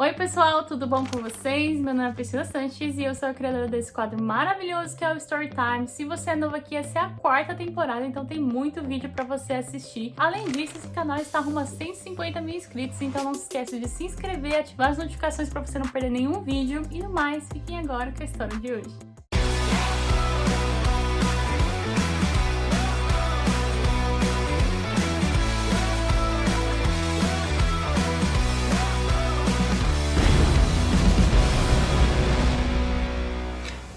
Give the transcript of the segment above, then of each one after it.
Oi pessoal, tudo bom com vocês? Meu nome é Priscila Sanches e eu sou a criadora desse quadro maravilhoso que é o Storytime. Se você é novo aqui, essa é a 4ª temporada, então tem muito vídeo pra você assistir. Além disso, esse canal está rumo a 150 mil inscritos, então não se esqueça de se inscrever, ativar as notificações pra você não perder nenhum vídeo. E no mais, fiquem agora com a história de hoje.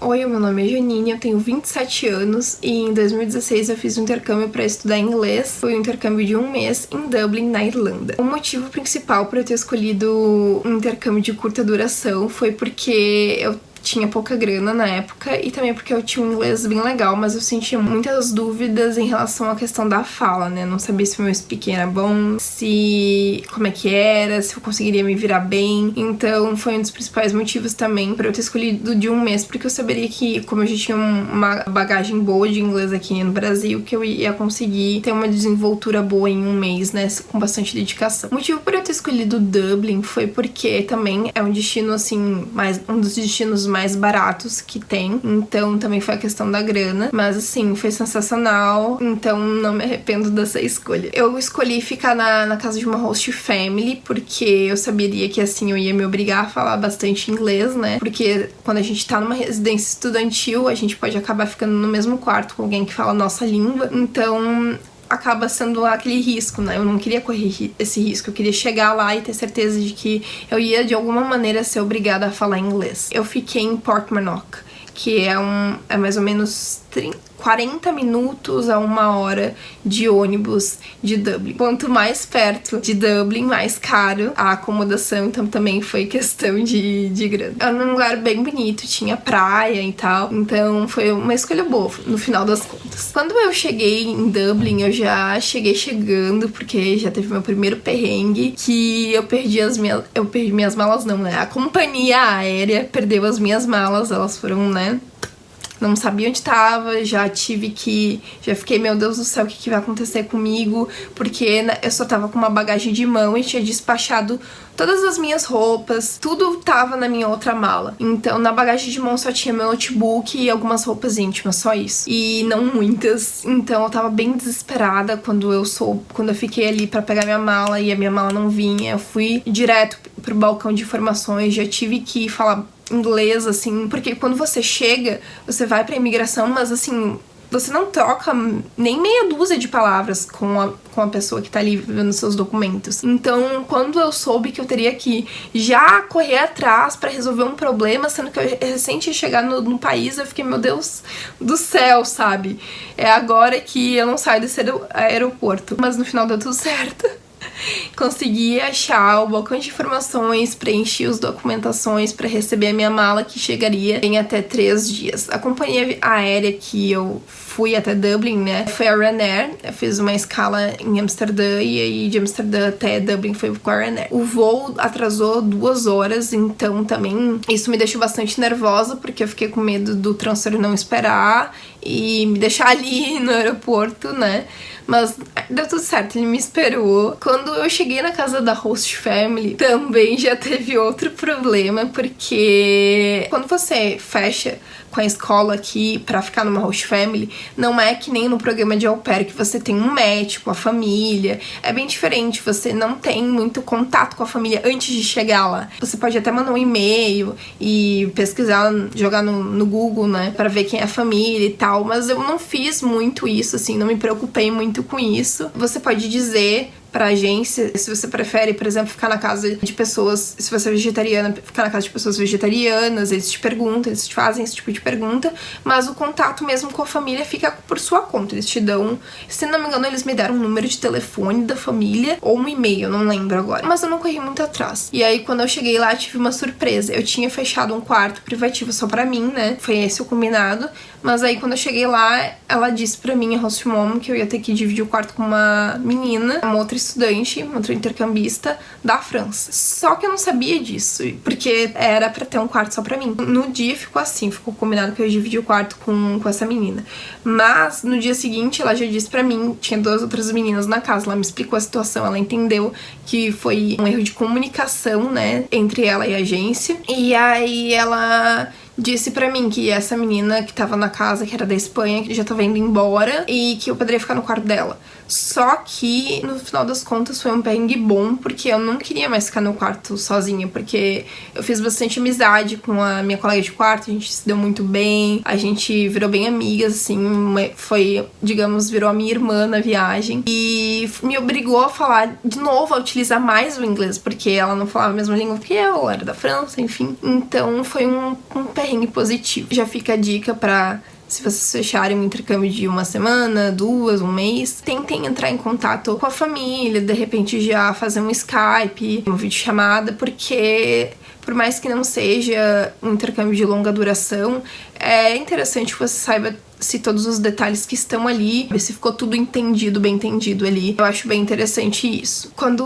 Oi, meu nome é Janine, eu tenho 27 anos e em 2016 eu fiz um intercâmbio para estudar inglês. Foi um intercâmbio de 1 mês em Dublin, na Irlanda. O motivo principal para eu ter escolhido um intercâmbio de curta duração foi porque eu tinha pouca grana na época e também porque eu tinha um inglês bem legal, mas eu sentia muitas dúvidas em relação à questão da fala, né? Não sabia se o meu speaking era bom, como é que era, se eu conseguiria me virar bem. Então foi um dos principais motivos também para eu ter escolhido de 1 mês, porque eu saberia que, como eu já tinha uma bagagem boa de inglês aqui no Brasil, que eu ia conseguir ter uma desenvoltura boa em 1 mês, né? Com bastante dedicação. O motivo por eu ter escolhido Dublin foi porque também é um destino, assim, um dos destinos mais baratos que tem, então também foi a questão da grana, mas assim, foi sensacional, então não me arrependo dessa escolha. Eu escolhi ficar na casa de uma host family, porque eu saberia que assim, eu ia me obrigar a falar bastante inglês, né, porque quando a gente tá numa residência estudantil, a gente pode acabar ficando no mesmo quarto com alguém que fala a nossa língua, então acaba sendo aquele risco, né? Eu não queria correr esse risco, eu queria chegar lá e ter certeza de que eu ia de alguma maneira ser obrigada a falar inglês. Eu fiquei em Portmarnock, que é mais ou menos 40 minutos a 1 hora de ônibus de Dublin. Quanto mais perto de Dublin, mais caro a acomodação, então também foi questão de grana. Era num lugar bem bonito, tinha praia e tal, então foi uma escolha boa no final das contas. Quando eu cheguei em Dublin, eu já cheguei chegando, porque já teve meu primeiro perrengue, que eu perdi minhas malas não, né? A companhia aérea perdeu as minhas malas, elas foram, né? Não sabia onde tava, já fiquei, meu Deus do céu, o que vai acontecer comigo? Porque né, eu só tava com uma bagagem de mão e tinha despachado todas as minhas roupas, tudo tava na minha outra mala. Então, na bagagem de mão só tinha meu notebook e algumas roupas íntimas, só isso. E não muitas. Então, eu tava bem desesperada quando eu fiquei ali pra pegar minha mala e a minha mala não vinha. Eu fui direto pro balcão de informações, já tive que falar inglês, assim, porque quando você chega, você vai pra imigração, mas assim, você não troca nem meia dúzia de palavras com a pessoa que tá ali vendo seus documentos. Então, quando eu soube que eu teria que já correr atrás pra resolver um problema, sendo que eu recém tinha chegado no país, eu fiquei, meu Deus do céu, sabe? É agora que eu não saio desse aeroporto. Mas no final deu tudo certo. Consegui achar o balcão de informações, preenchi as documentações para receber a minha mala, que chegaria em até 3 dias. A companhia aérea que eu fui até Dublin, né, foi a Ryanair. Eu fiz uma escala em Amsterdã e aí de Amsterdã até Dublin foi com a Ryanair. O voo atrasou 2 horas, então também isso me deixou bastante nervosa, porque eu fiquei com medo do transfer não esperar e me deixar ali no aeroporto, né? Mas deu tudo certo, ele me esperou. Quando eu cheguei na casa da host family, também já teve outro problema, porque quando você fecha com a escola aqui pra ficar numa host family, não é que nem no programa de au pair, que você tem um match com a família. É bem diferente, você não tem muito contato com a família antes de chegar lá. Você pode até mandar um e-mail e pesquisar, jogar no Google, né, pra ver quem é a família e tal, mas eu não fiz muito isso, assim, não me preocupei muito com isso. Você pode dizer pra agência, se você prefere, por exemplo, ficar na casa de pessoas, se você é vegetariana, ficar na casa de pessoas vegetarianas, eles te perguntam, eles te fazem esse tipo de pergunta, mas o contato mesmo com a família fica por sua conta, eles te dão, se não me engano, eles me deram um número de telefone da família, ou um e-mail, não lembro agora, mas eu não corri muito atrás. E aí, quando eu cheguei lá, tive uma surpresa, eu tinha fechado um quarto privativo só pra mim, né, foi esse o combinado, mas aí, quando eu cheguei lá, ela disse pra mim, a host mom, que eu ia ter que dividir o quarto com uma menina, uma outra estudante, outra intercambista da França. Só que eu não sabia disso, porque era pra ter um quarto só pra mim. No dia ficou combinado que eu ia dividir o quarto com essa menina. Mas no dia seguinte ela já disse pra mim, tinha 2 outras meninas na casa, ela me explicou a situação, ela entendeu que foi um erro de comunicação, né, entre ela e a agência. E aí ela disse pra mim que essa menina que tava na casa, que era da Espanha, que já tava indo embora e que eu poderia ficar no quarto dela. Só que, no final das contas, foi um perrengue bom, porque eu não queria mais ficar no quarto sozinha, porque eu fiz bastante amizade com a minha colega de quarto, a gente se deu muito bem, a gente virou bem amigas, assim, foi, digamos, virou a minha irmã na viagem, e me obrigou a falar de novo, a utilizar mais o inglês, porque ela não falava a mesma língua que eu era da França, enfim. Então foi um perrengue positivo. Já fica a dica pra, se vocês fecharem um intercâmbio de 1 semana, 2, 1 mês, tentem entrar em contato com a família, de repente já fazer um Skype, uma videochamada, porque por mais que não seja um intercâmbio de longa duração, é interessante que você saiba se todos os detalhes que estão ali, se ficou tudo entendido, bem entendido ali. Eu acho bem interessante isso. Quando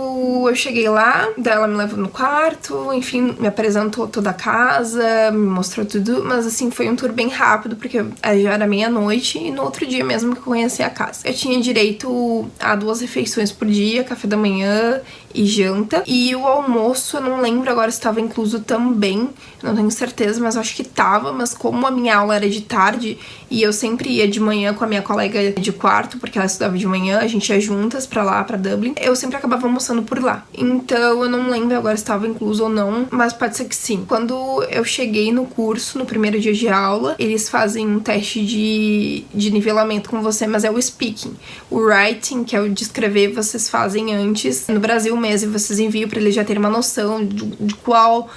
eu cheguei lá, ela me levou no quarto, enfim, me apresentou toda a casa, me mostrou tudo, mas assim, foi um tour bem rápido, porque já era meia-noite e no outro dia mesmo que eu conheci a casa. Eu tinha direito a 2 refeições por dia, café da manhã e janta, e o almoço, eu não lembro agora se estava incluso também, não tenho certeza, mas acho que tava, mas como a minha aula era de tarde e eu sempre ia de manhã com a minha colega de quarto, porque ela estudava de manhã, a gente ia juntas pra lá, pra Dublin, eu sempre acabava almoçando por lá. Então eu não lembro agora se estava incluso ou não, mas pode ser que sim. Quando eu cheguei no curso, no primeiro dia de aula, eles fazem um teste de nivelamento com você, mas é o speaking. O writing, que é o de escrever, vocês fazem antes, no Brasil mesmo, e vocês enviam pra eles já terem uma noção de qual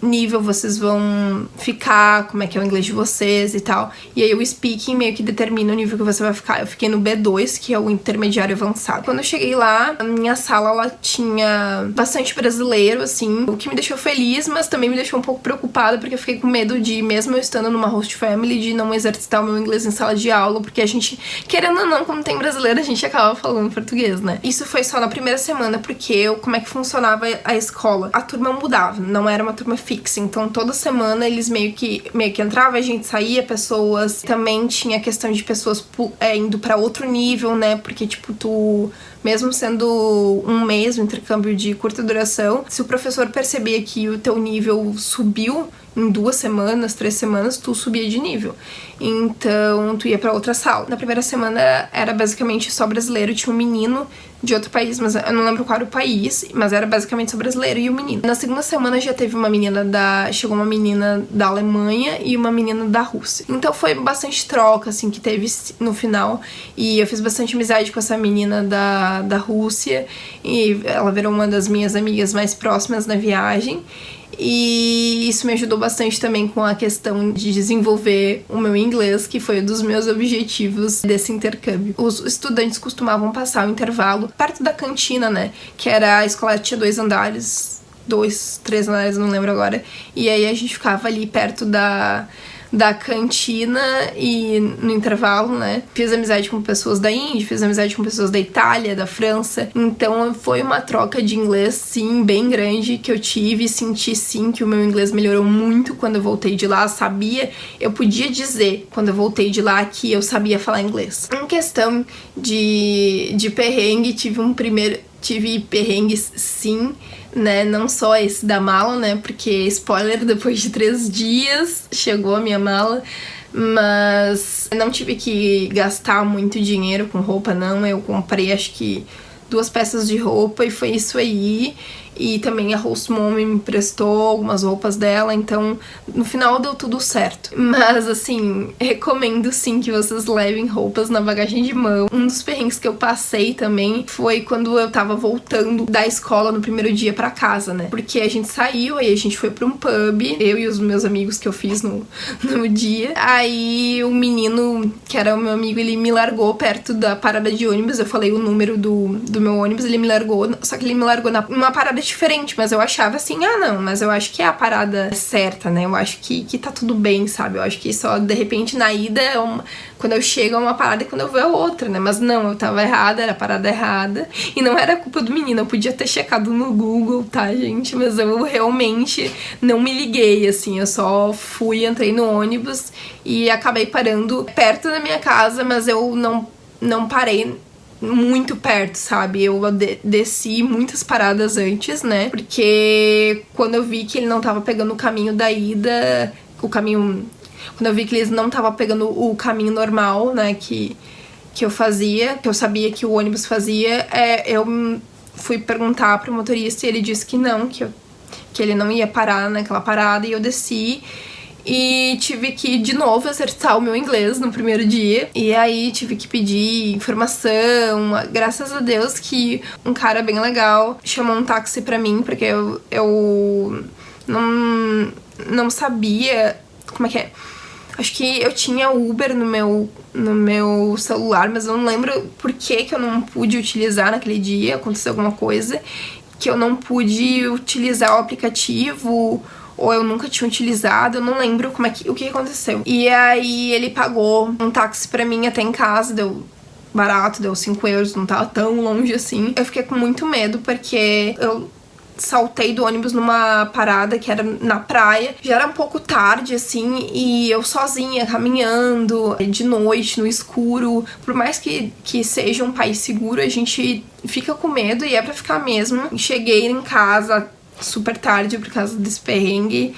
nível vocês vão ficar, como é que é o inglês de vocês e tal. E aí o speaking meio que determina o nível que você vai ficar. Eu fiquei no B2, que é o intermediário avançado. Quando eu cheguei lá, a minha sala, ela tinha bastante brasileiro, assim, o que me deixou feliz, mas também me deixou um pouco preocupada, porque eu fiquei com medo de, mesmo eu estando numa host family, de não exercitar o meu inglês em sala de aula, porque a gente, querendo ou não, como tem brasileiro, a gente acaba falando português, né? Isso foi só na primeira semana, porque como é que funcionava a escola? A turma mudava, não era uma turma fixa. Então toda semana eles meio que entrava, a gente saía, pessoas, também tinha a questão de pessoas indo pra outro nível, né, porque tipo, tu, mesmo sendo um mês, um intercâmbio de curta duração, se o professor percebia que o teu nível subiu em 2 semanas, 3 semanas, tu subia de nível. Então, tu ia pra outra sala. Na primeira semana era basicamente só brasileiro, tinha um menino de outro país, mas eu não lembro qual era o país, mas era basicamente só brasileiro e o menino. Na segunda semana já teve chegou uma menina da Alemanha e uma menina da Rússia. Então foi bastante troca, assim, que teve no final, e eu fiz bastante amizade com essa menina da Rússia, e ela virou uma das minhas amigas mais próximas na viagem. E isso me ajudou bastante também com a questão de desenvolver o meu inglês, que foi um dos meus objetivos desse intercâmbio. Os estudantes costumavam passar o intervalo perto da cantina, né? Que era a escola, tinha 2 andares, 2, 3 andares, não lembro agora. E aí a gente ficava ali perto da cantina e no intervalo, né? Fiz amizade com pessoas da Índia, fiz amizade com pessoas da Itália, da França. Então foi uma troca de inglês, sim, bem grande que eu tive. Senti, sim, que o meu inglês melhorou muito quando eu voltei de lá. Eu podia dizer, quando eu voltei de lá, que eu sabia falar inglês. Em questão de perrengue, tive perrengues, sim, né, não só esse da mala, né, porque, spoiler, depois de 3 dias chegou a minha mala, mas não tive que gastar muito dinheiro com roupa, não. Eu comprei, acho que 2 peças de roupa e foi isso aí. E também a host mom me emprestou algumas roupas dela, então no final deu tudo certo. Mas assim, recomendo sim que vocês levem roupas na bagagem de mão. Um dos perrengues que eu passei também foi quando eu tava voltando da escola no primeiro dia pra casa, né? Porque a gente saiu, aí a gente foi pra um pub, eu e os meus amigos que eu fiz no dia. Aí o menino, que era o meu amigo, ele me largou perto da parada de ônibus. Eu falei o número do meu ônibus, ele me largou, só que ele me largou numa parada nada diferente, mas eu achava assim, ah não, mas eu acho que é a parada certa, né? Eu acho que tá tudo bem, sabe? Eu acho que só, de repente, na ida, quando eu chego é uma parada e quando eu vou é outra, né? Mas não, eu tava errada, era a parada errada. E não era culpa do menino, eu podia ter checado no Google, tá, gente? Mas eu realmente não me liguei, assim, eu só fui, entrei no ônibus e acabei parando perto da minha casa, mas eu não parei muito perto, sabe? Eu desci muitas paradas antes, né? Porque quando eu vi que ele não tava pegando o caminho da ida, quando eu vi que eles não tava pegando o caminho normal, né, que eu fazia, que eu sabia que o ônibus fazia, eu fui perguntar pro motorista e ele disse que não, que ele não ia parar naquela parada, e eu desci. E tive que, de novo, acertar o meu inglês no primeiro dia. E aí tive que pedir informação. Graças a Deus que um cara bem legal chamou um táxi pra mim, porque eu não sabia como é que é. Acho que eu tinha Uber no meu celular, mas eu não lembro por que eu não pude utilizar naquele dia. Aconteceu alguma coisa que eu não pude utilizar o aplicativo, ou eu nunca tinha utilizado, eu não lembro o que aconteceu. E aí ele pagou um táxi pra mim até em casa, deu barato, deu 5 euros, não tava tão longe assim. Eu fiquei com muito medo porque eu saltei do ônibus numa parada que era na praia. Já era um pouco tarde, assim, e eu sozinha, caminhando, de noite, no escuro. Por mais que seja um país seguro, a gente fica com medo e é pra ficar mesmo. Cheguei em casa super tarde por causa desse perrengue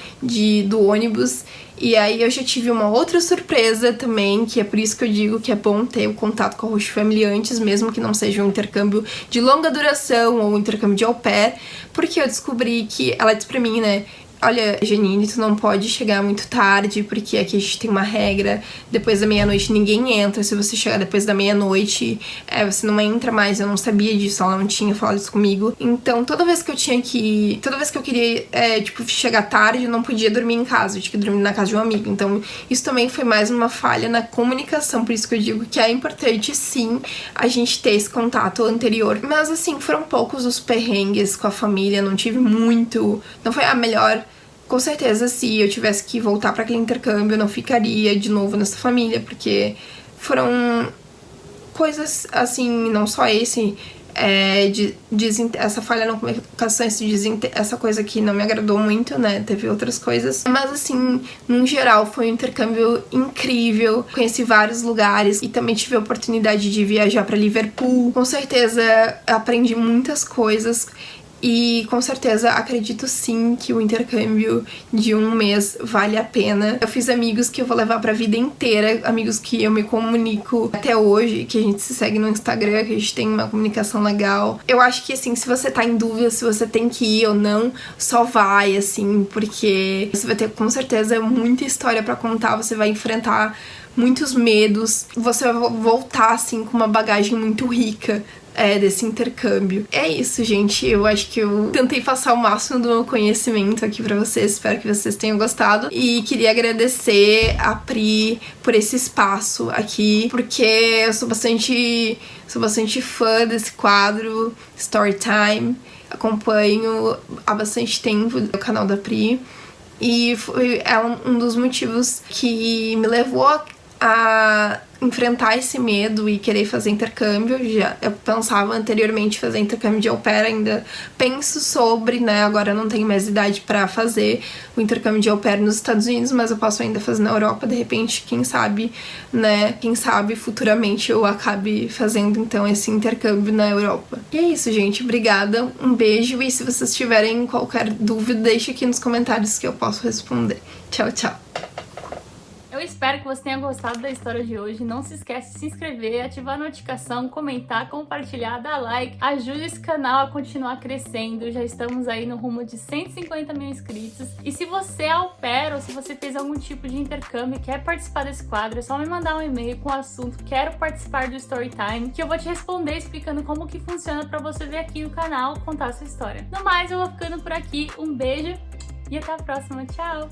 do ônibus. E aí eu já tive uma outra surpresa também, que é por isso que eu digo que é bom ter o contato com a Host Family antes, mesmo que não seja um intercâmbio de longa duração ou um intercâmbio de au pair, porque eu descobri que ela disse pra mim, né, olha, Janine, tu não pode chegar muito tarde, porque aqui a gente tem uma regra, depois da meia-noite ninguém entra, se você chegar depois da meia-noite, você não entra mais. Eu não sabia disso, ela não tinha falado isso comigo. Então, toda vez que eu queria, chegar tarde, eu não podia dormir em casa, eu tinha que dormir na casa de um amigo. Então, isso também foi mais uma falha na comunicação, por isso que eu digo que é importante, sim, a gente ter esse contato anterior. Mas, assim, foram poucos os perrengues com a família, não tive muito, não foi a melhor. Com certeza, se eu tivesse que voltar para aquele intercâmbio, eu não ficaria de novo nessa família, porque foram coisas, assim, não só essa falha na comunicação, essa coisa que não me agradou muito, né, teve outras coisas. Mas, assim, no geral, foi um intercâmbio incrível, conheci vários lugares e também tive a oportunidade de viajar para Liverpool. Com certeza, aprendi muitas coisas. E com certeza acredito sim que o intercâmbio de um mês vale a pena. Eu fiz amigos que eu vou levar pra vida inteira, amigos que eu me comunico até hoje, que a gente se segue no Instagram, que a gente tem uma comunicação legal. Eu acho que, assim, se você tá em dúvida se você tem que ir ou não, só vai, assim, porque você vai ter com certeza muita história pra contar, você vai enfrentar muitos medos, você vai voltar, assim, com uma bagagem muito rica desse intercâmbio. É isso, gente. Eu acho que eu tentei passar o máximo do meu conhecimento aqui pra vocês. Espero que vocês tenham gostado. E queria agradecer a Pri por esse espaço aqui, porque eu sou bastante fã desse quadro, Storytime. Acompanho há bastante tempo o canal da Pri. E foi um dos motivos que me levou a enfrentar esse medo e querer fazer intercâmbio. Eu pensava anteriormente fazer intercâmbio de au pair, ainda penso sobre, né, agora eu não tenho mais idade pra fazer o intercâmbio de au pair nos Estados Unidos, mas eu posso ainda fazer na Europa, de repente, quem sabe futuramente eu acabe fazendo então esse intercâmbio na Europa. E é isso, gente, obrigada, um beijo, e se vocês tiverem qualquer dúvida, deixe aqui nos comentários que eu posso responder. Tchau, tchau! Eu espero que você tenha gostado da história de hoje. Não se esquece de se inscrever, ativar a notificação, comentar, compartilhar, dar like. Ajude esse canal a continuar crescendo. Já estamos aí no rumo de 150 mil inscritos. E se você é au pair ou se você fez algum tipo de intercâmbio e quer participar desse quadro, é só me mandar um e-mail com o assunto "quero participar do Storytime", que eu vou te responder explicando como que funciona pra você vir aqui no canal contar a sua história. No mais, eu vou ficando por aqui. Um beijo e até a próxima. Tchau!